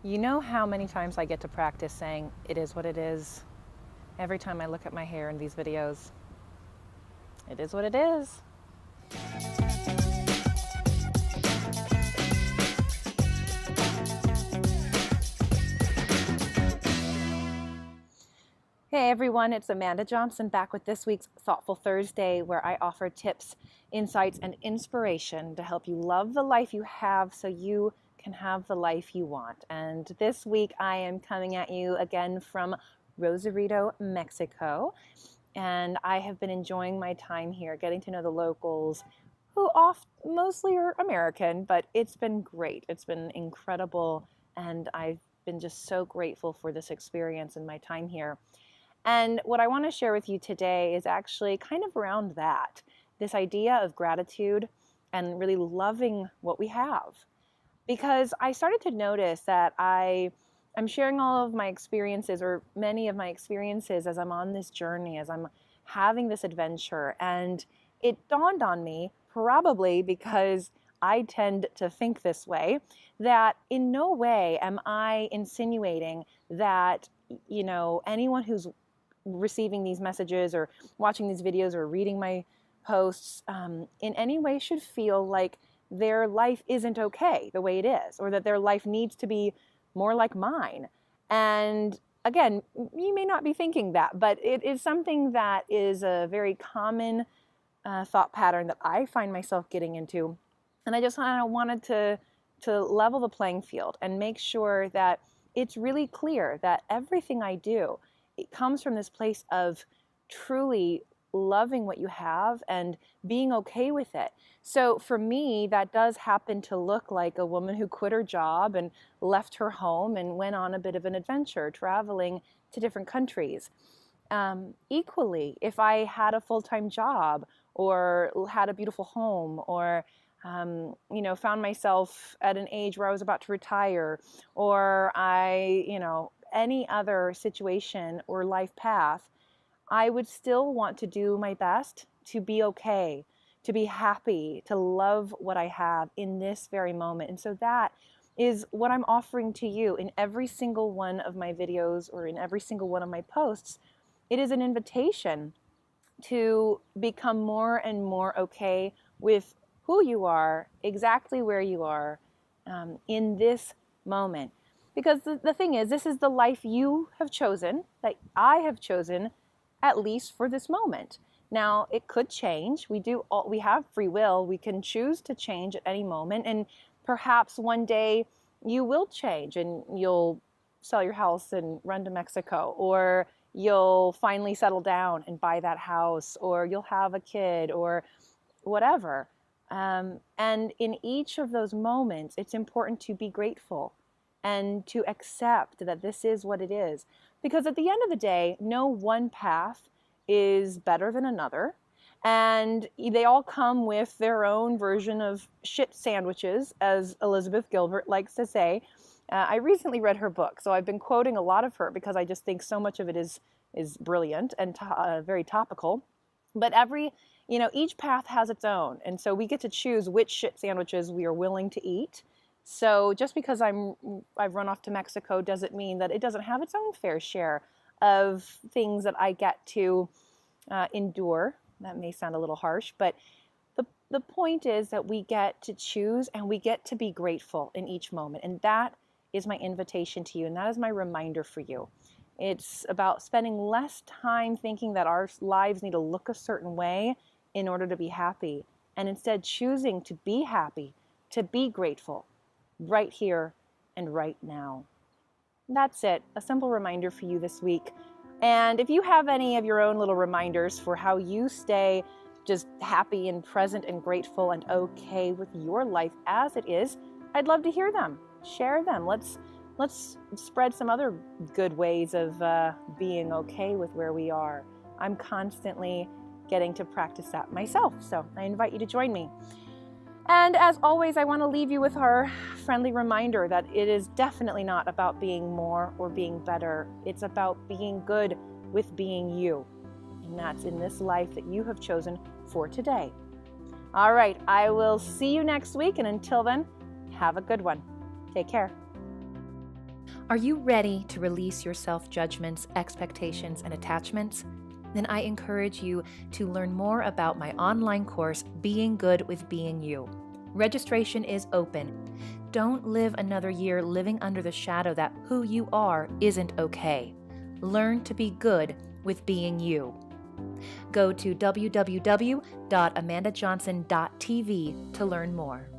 You know how many times I get to practice saying, it is what it is, every time I look at my hair in these videos. It is what it is. Hey everyone, it's Amanda Johnson back with this week's Thoughtful Thursday, where I offer tips, insights, and inspiration to help you love the life you have so you can have the life you want. And this week I am coming at you again from Rosarito, Mexico. And I have been enjoying my time here, getting to know the locals, who mostly are American, but it's been great. It's been incredible, and I've been just so grateful for this experience and my time here. And what I want to share with you today is actually kind of around that, this idea of gratitude and really loving what we have. Because I started to notice that I'm sharing all of my experiences, or many of my experiences, as I'm on this journey, as I'm having this adventure. And it dawned on me, probably because I tend to think this way, that in no way am I insinuating that, anyone who's receiving these messages or watching these videos or reading my posts in any way should feel like their life isn't okay the way it is, or that their life needs to be more like mine. And again, you may not be thinking that, but it is something that is a very common thought pattern that I find myself getting into. And I just kind of wanted to level the playing field and make sure that it's really clear that everything I do, it comes from this place of truly loving what you have and being okay with it. So for me, that does happen to look like a woman who quit her job and left her home and went on a bit of an adventure, traveling to different countries. Equally, if I had a full-time job or had a beautiful home, or found myself at an age where I was about to retire, or any other situation or life path, I would still want to do my best to be okay, to be happy, to love what I have in this very moment. And so that is what I'm offering to you in every single one of my videos or in every single one of my posts. It is an invitation to become more and more okay with who you are, exactly where you are in this moment. Because the thing is, this is the life you have chosen, that I have chosen, at least for this moment. Now, it could change. We have free will. We can choose to change at any moment. And perhaps one day you will change and you'll sell your house and run to Mexico, or you'll finally settle down and buy that house, or you'll have a kid, or whatever. And in each of those moments, it's important to be grateful and to accept that this is what it is. Because at the end of the day, no one path is better than another. And they all come with their own version of shit sandwiches, as Elizabeth Gilbert likes to say. I recently read her book, so I've been quoting a lot of her because I just think so much of it is brilliant and very topical. But each path has its own. And so we get to choose which shit sandwiches we are willing to eat. So just because I've run off to Mexico doesn't mean that it doesn't have its own fair share of things that I get to endure. That may sound a little harsh, but the point is that we get to choose and we get to be grateful in each moment. And that is my invitation to you, and that is my reminder for you. It's about spending less time thinking that our lives need to look a certain way in order to be happy, and instead choosing to be happy, to be grateful, right here and right now. That's it. A simple reminder for you this week. And if you have any of your own little reminders for how you stay just happy and present and grateful and okay with your life as it is, I'd love to hear them. Share them. Let's spread some other good ways of being okay with where we are. I'm constantly getting to practice that myself, so I invite you to join me. And as always, I want to leave you with our friendly reminder that it is definitely not about being more or being better. It's about being good with being you. And that's in this life that you have chosen for today. All right, I will see you next week. And until then, have a good one. Take care. Are you ready to release your self-judgments, expectations, and attachments? Then I encourage you to learn more about my online course, Being Good with Being You. Registration is open. Don't live another year living under the shadow that who you are isn't okay. Learn to be good with being you. Go to www.amandajohnson.tv to learn more.